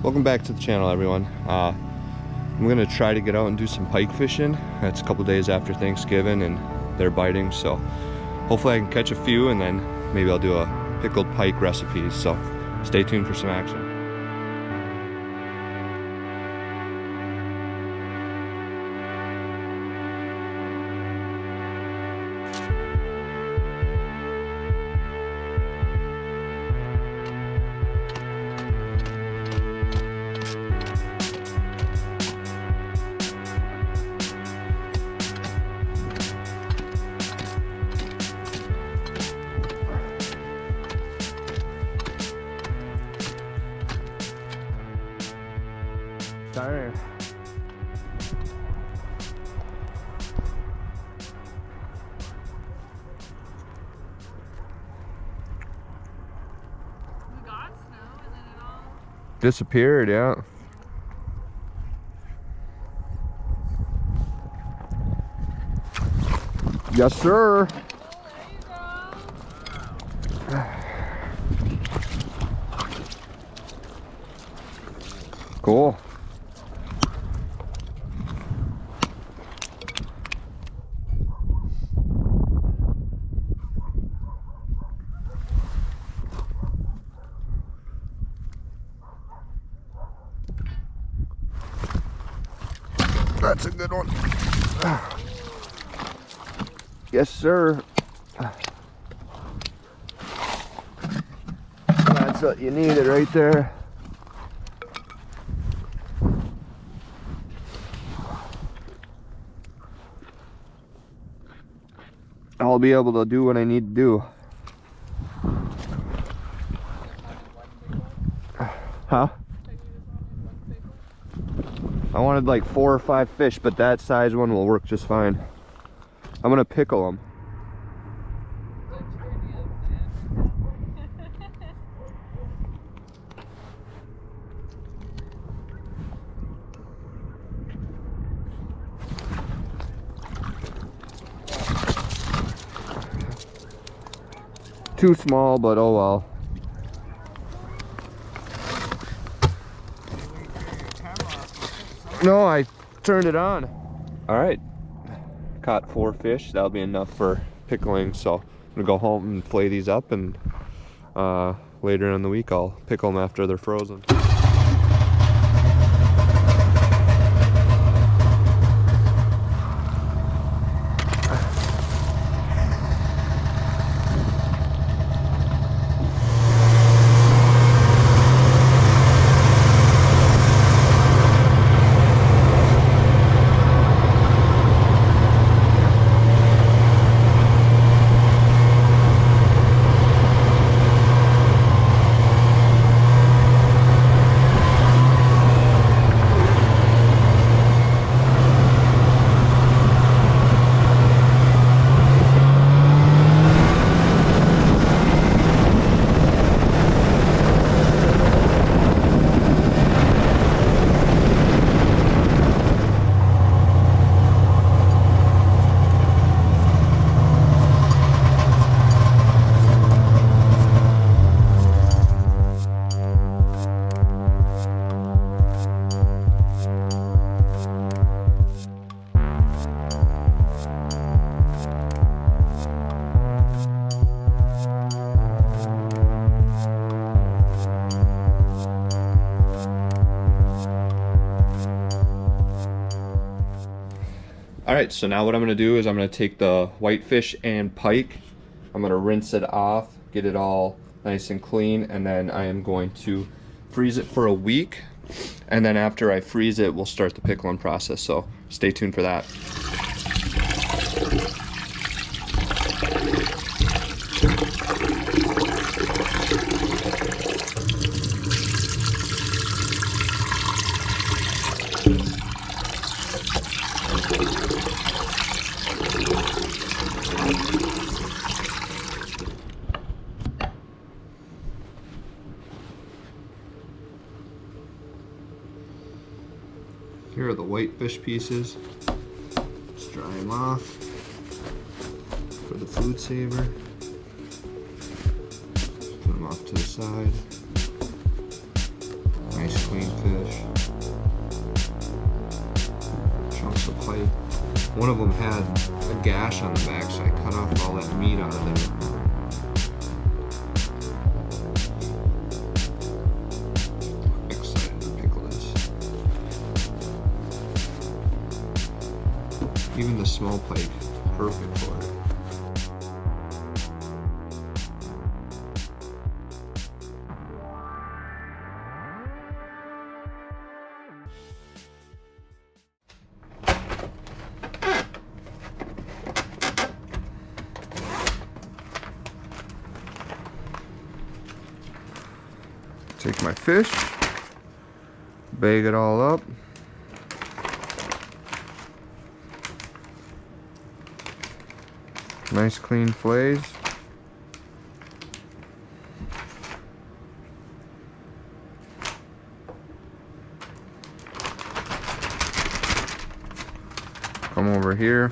Welcome back to the channel, everyone. I'm gonna try to get out and do some pike fishing. It's a couple days after Thanksgiving and they're biting, so hopefully I can catch a few and then maybe I'll do a pickled pike recipe. So stay tuned for some action. Darn. We got snow and then it all Disappeared, yeah. Yes, sir. Cool. That's a good one. Yes, sir. That's what you needed right there. I'll be able to do what I need to do. Huh? I wanted like 4 or 5 fish, but that size one will work just fine. I'm gonna pickle them. Too small, but oh well. No, I turned it on. All right, caught 4 fish. That'll be enough for pickling. So I'm gonna go home and flay these up, and later in the week I'll pickle them after they're frozen. Alright, so now what I'm going to do is I'm going to take the whitefish and pike, I'm going to rinse it off, get it all nice and clean, and then I am going to freeze it for a week, and then after I freeze it, we'll start the pickling process, so stay tuned for that. Here are the whitefish pieces. Just dry them off for the food saver. Put them off to the side. Nice clean One of them had a gash on the back, so I cut off all that meat out of there. Excited to pickle this. Even the small pike, perfect for it. Take my fish, bag it all up. Nice clean fillets. Come over here.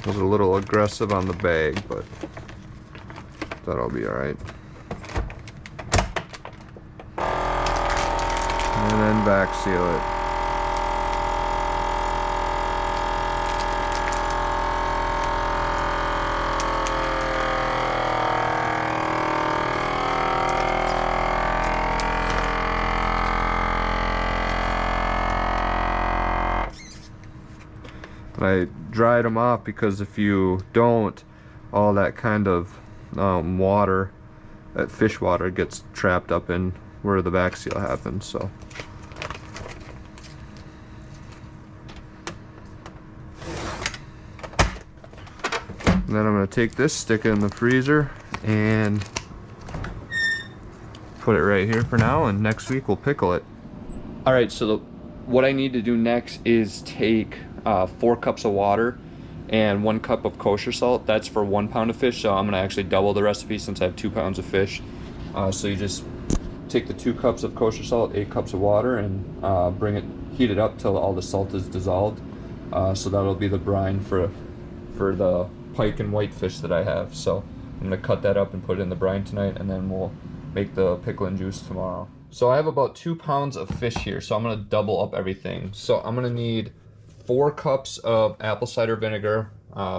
Was a little aggressive on the bag, but that'll be alright. And then back seal it. I dried them off because if you don't, all that kind of water, that fish water, gets trapped up in where the back seal happens. So and then I'm going to take this, stick it in the freezer, and put it right here for now, and next week we'll pickle it. Alright, so what I need to do next is take 4 cups of water and 1 cup of kosher salt. That's for 1 pound of fish, so I'm going to actually double the recipe since I have 2 pounds of fish. So you just take the 2 cups of kosher salt, 8 cups of water, and heat it up till all the salt is dissolved. So that'll be the brine for the pike and whitefish that I have. So I'm going to cut that up and put it in the brine tonight, and then we'll make the pickling juice tomorrow. So I have about 2 pounds of fish here, so I'm going to double up everything. So I'm going to need 4 cups of apple cider vinegar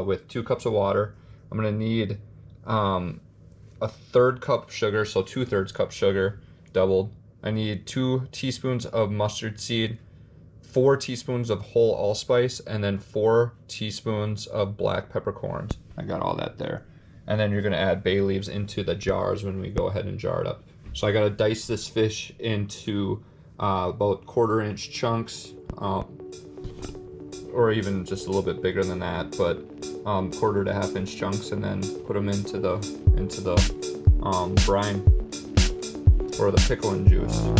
with 2 cups of water. I'm going to need a 1/3 cup sugar, so 2/3 cup sugar, doubled. I need 2 teaspoons of mustard seed, 4 teaspoons of whole allspice, and then 4 teaspoons of black peppercorns. I got all that there. And then you're going to add bay leaves into the jars when we go ahead and jar it up. So I got to dice this fish into about 1/4 inch chunks. Or even just a little bit bigger than that, but 1/4 to 1/2 inch chunks, and then put them into the brine or the pickling juice.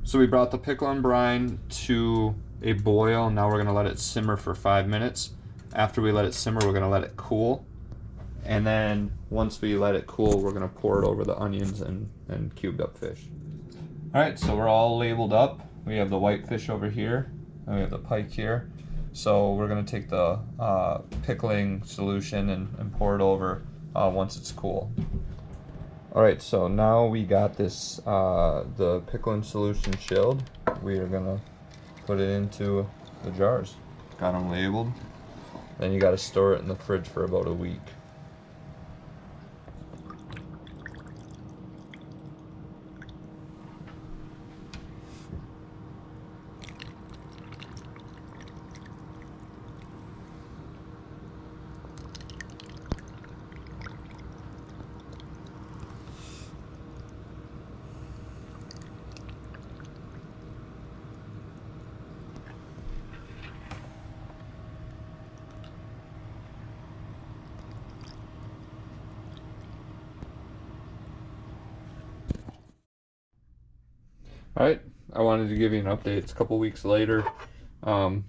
So we brought the pickle and brine to a boil. Now we're gonna let it simmer for 5 minutes. After we let it simmer, we're gonna let it cool. And then once we let it cool, we're gonna pour it over the onions and cubed up fish. All right, so we're all labeled up. We have the whitefish over here, and we have the pike here. So we're gonna take the pickling solution and pour it over once it's cool. All right, so now we got this, the pickling solution chilled. We are gonna put it into the jars. Got them labeled. Then you got to store it in the fridge for about a week. Alright, I wanted to give you an update. It's a couple weeks later, and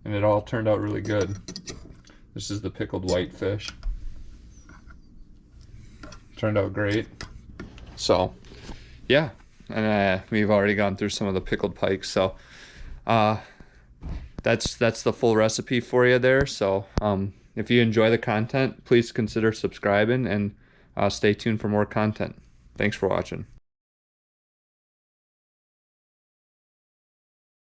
it all turned out really good. This is the pickled whitefish. Turned out great. So, yeah, and we've already gone through some of the pickled pikes. So, that's the full recipe for you there. So, if you enjoy the content, please consider subscribing and stay tuned for more content. Thanks for watching.